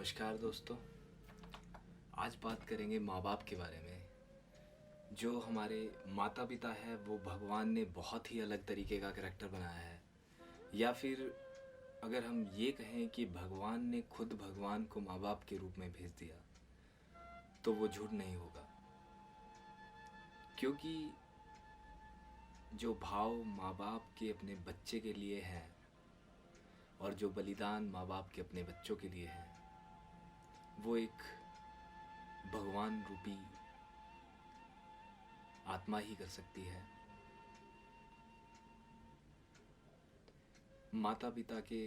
नमस्कार दोस्तों। आज बात करेंगे माँ बाप के बारे में। जो हमारे माता पिता है वो भगवान ने बहुत ही अलग तरीके का करैक्टर बनाया है, या फिर अगर हम ये कहें कि भगवान ने खुद भगवान को माँ बाप के रूप में भेज दिया तो वो झूठ नहीं होगा। क्योंकि जो भाव माँ बाप के अपने बच्चे के लिए है और जो बलिदान माँ बाप के अपने बच्चों के लिए है, वो एक भगवान रूपी आत्मा ही कर सकती है। माता पिता के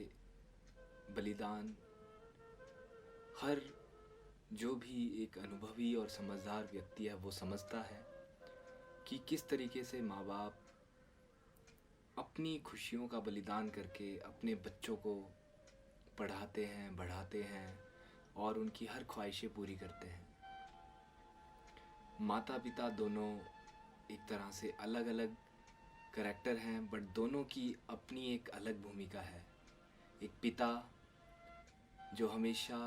बलिदान हर जो भी एक अनुभवी और समझदार व्यक्ति है वो समझता है कि किस तरीके से माँ बाप अपनी खुशियों का बलिदान करके अपने बच्चों को पढ़ाते हैं, बढ़ाते हैं और उनकी हर ख्वाहिशें पूरी करते हैं। माता पिता दोनों एक तरह से अलग अलग करैक्टर हैं, बट दोनों की अपनी एक अलग भूमिका है। एक पिता जो हमेशा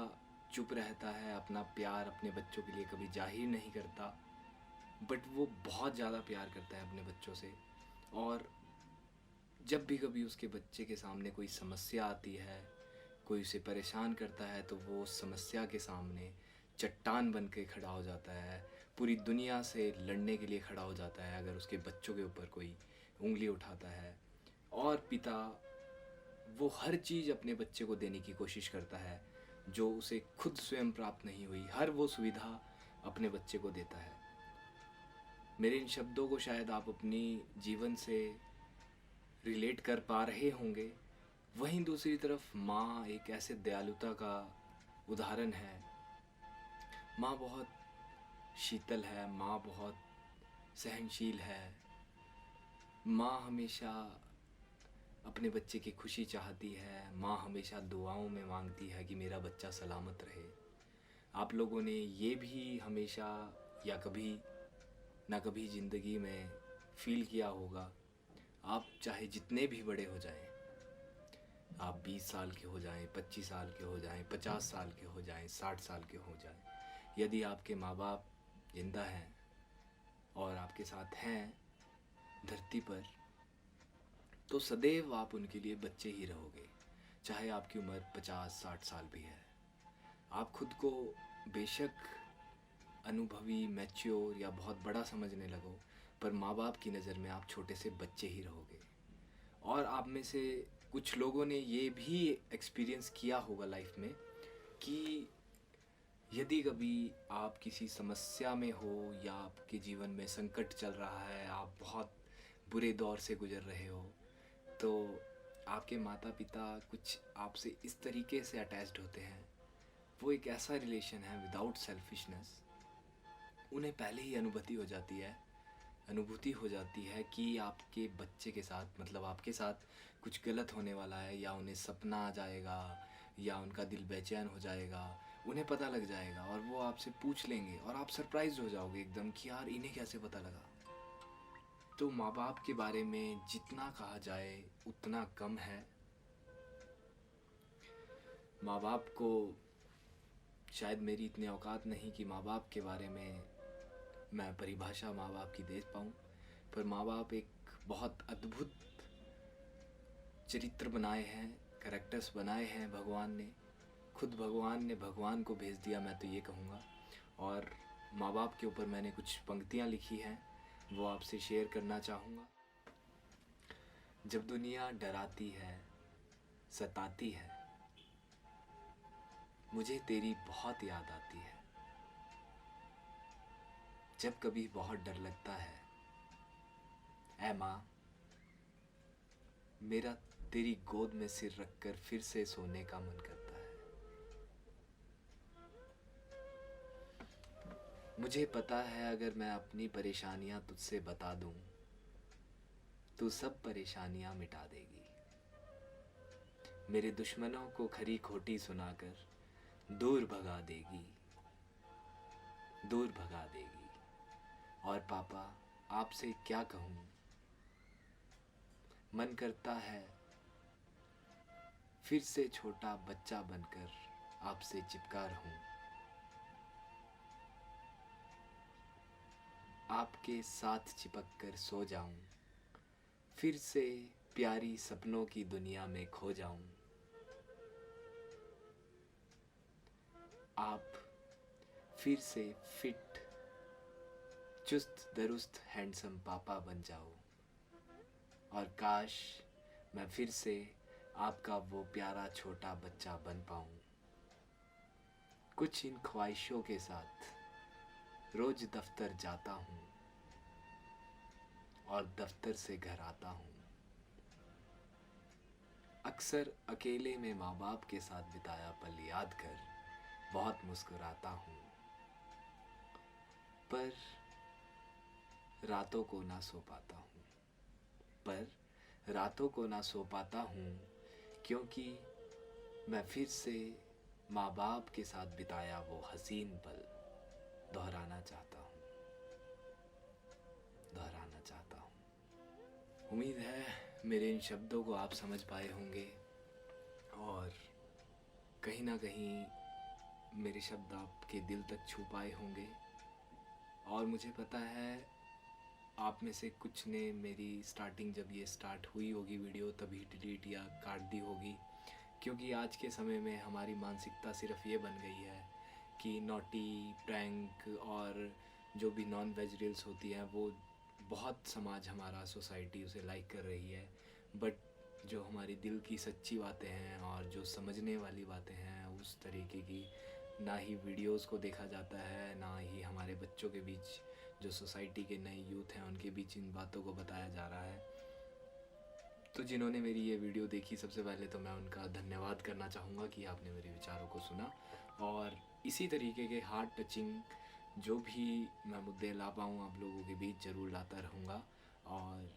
चुप रहता है, अपना प्यार अपने बच्चों के लिए कभी जाहिर नहीं करता, बट वो बहुत ज़्यादा प्यार करता है अपने बच्चों से। और जब भी कभी उसके बच्चे के सामने कोई समस्या आती है, कोई उसे परेशान करता है, तो वो उस समस्या के सामने चट्टान बन के खड़ा हो जाता है, पूरी दुनिया से लड़ने के लिए खड़ा हो जाता है अगर उसके बच्चों के ऊपर कोई उंगली उठाता है। और पिता वो हर चीज़ अपने बच्चे को देने की कोशिश करता है जो उसे खुद स्वयं प्राप्त नहीं हुई, हर वो सुविधा अपने बच्चे को देता है। मेरे इन शब्दों को शायद आप अपनी जीवन से रिलेट कर पा रहे होंगे। वहीं दूसरी तरफ माँ एक ऐसे दयालुता का उदाहरण है। माँ बहुत शीतल है, माँ बहुत सहनशील है। माँ हमेशा अपने बच्चे की खुशी चाहती है। माँ हमेशा दुआओं में मांगती है कि मेरा बच्चा सलामत रहे। आप लोगों ने ये भी हमेशा या कभी ना कभी ज़िंदगी में फील किया होगा, आप चाहे जितने भी बड़े हो जाएं, आप 20 साल के हो जाएं, 25 साल के हो जाएं, 50 साल के हो जाएं, 60 साल के हो जाएं, यदि आपके माँ बाप जिंदा हैं और आपके साथ हैं धरती पर, तो सदैव आप उनके लिए बच्चे ही रहोगे। चाहे आपकी उम्र 50-60 साल भी है। आप खुद को बेशक अनुभवी, मैच्योर या बहुत बड़ा समझने लगो, पर माँ बाप की नज़र में आप छोटे से बच्चे ही रहोगे। और आप में से कुछ लोगों ने ये भी एक्सपीरियंस किया होगा लाइफ में कि यदि कभी आप किसी समस्या में हो या आपके जीवन में संकट चल रहा है, आप बहुत बुरे दौर से गुजर रहे हो, तो आपके माता पिता कुछ आपसे इस तरीके से अटैच्ड होते हैं। वो एक ऐसा रिलेशन है विदाउट सेल्फिशनेस। उन्हें पहले ही अनुभूति हो जाती है कि आपके बच्चे के साथ, मतलब आपके साथ कुछ गलत होने वाला है, या उन्हें सपना आ जाएगा, या उनका दिल बेचैन हो जाएगा। उन्हें पता लग जाएगा और वो आपसे पूछ लेंगे और आप सरप्राइज हो जाओगे एकदम कि यार इन्हें कैसे पता लगा। तो माँ बाप के बारे में जितना कहा जाए उतना कम है। माँ बाप को शायद मेरी इतनी औकात नहीं कि माँ बाप के बारे में मैं परिभाषा माँ बाप की दे पाऊँ, पर माँ बाप एक बहुत अद्भुत चरित्र बनाए हैं, कैरेक्टर्स बनाए हैं भगवान ने। खुद भगवान ने भगवान को भेज दिया, मैं तो ये कहूँगा। और माँ बाप के ऊपर मैंने कुछ पंक्तियाँ लिखी हैं, वो आपसे शेयर करना चाहूँगा। जब दुनिया डराती है, सताती है, मुझे तेरी बहुत याद आती है। जब कभी बहुत डर लगता है, ऐ माँ, मेरा तेरी गोद में सिर रखकर फिर से सोने का मन करता है। मुझे पता है अगर मैं अपनी परेशानियां तुझसे बता दूं, तू सब परेशानियां मिटा देगी। मेरे दुश्मनों को खरी खोटी सुनाकर दूर भगा देगी, दूर भगा देगी। और पापा, आपसे क्या कहूँ, मन करता है फिर से छोटा बच्चा बनकर आपसे चिपका रहूं, आपके साथ चिपक कर सो जाऊं, फिर से प्यारी सपनों की दुनिया में खो जाऊं। आप फिर से फिट, चुस्त दुरुस्त हैंडसम पापा बन जाओ, और काश मैं फिर से आपका वो प्यारा छोटा बच्चा बन पाऊं। कुछ इन ख्वाहिशों के साथ रोज दफ्तर जाता हूँ और दफ्तर से घर आता हूँ। अक्सर अकेले में माँ बाप के साथ बिताया पल याद कर बहुत मुस्कुराता हूँ, पर रातों को ना सो पाता हूँ, क्योंकि मैं फिर से माँ बाप के साथ बिताया वो हसीन पल दोहराना चाहता हूँ। उम्मीद है मेरे इन शब्दों को आप समझ पाए होंगे, और कहीं ना कहीं मेरे शब्द आपके दिल तक छू पाए होंगे। और मुझे पता है आप में से कुछ ने मेरी स्टार्टिंग, जब ये स्टार्ट हुई होगी वीडियो, तभी डिलीट या काट दी होगी, क्योंकि आज के समय में हमारी मानसिकता सिर्फ ये बन गई है कि नॉटी, प्रैंक और जो भी नॉन वेज रील्स होती हैं वो बहुत समाज, हमारा सोसाइटी उसे लाइक कर रही है, बट जो हमारी दिल की सच्ची बातें हैं और जो समझने वाली बातें हैं उस तरीके की ना ही वीडियोस को देखा जाता है, ना ही हमारे बच्चों के बीच, जो सोसाइटी के नए यूथ हैं उनके बीच इन बातों को बताया जा रहा है। तो जिन्होंने मेरी ये वीडियो देखी, सबसे पहले तो मैं उनका धन्यवाद करना चाहूँगा कि आपने मेरे विचारों को सुना, और इसी तरीके के हार्ट टचिंग जो भी मैं मुद्दे ला पाऊँ आप लोगों के बीच ज़रूर लाता रहूँगा। और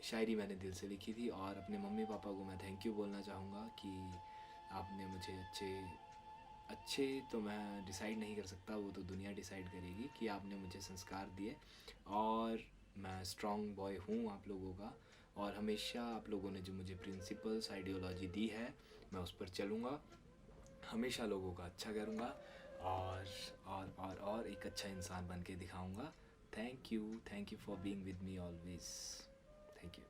शायरी मैंने दिल से लिखी थी, और अपने मम्मी पापा को मैं थैंक यू बोलना चाहूँगा कि आपने मुझे अच्छे तो मैं डिसाइड नहीं कर सकता, वो तो दुनिया डिसाइड करेगी, कि आपने मुझे संस्कार दिए, और मैं स्ट्रॉन्ग बॉय हूँ आप लोगों का, और हमेशा आप लोगों ने जो मुझे प्रिंसिपल्स, आइडियोलॉजी दी है, मैं उस पर चलूँगा, हमेशा लोगों का अच्छा करूँगा, और एक अच्छा इंसान बन के दिखाऊँगा। Thank you for being with me always. Thank you.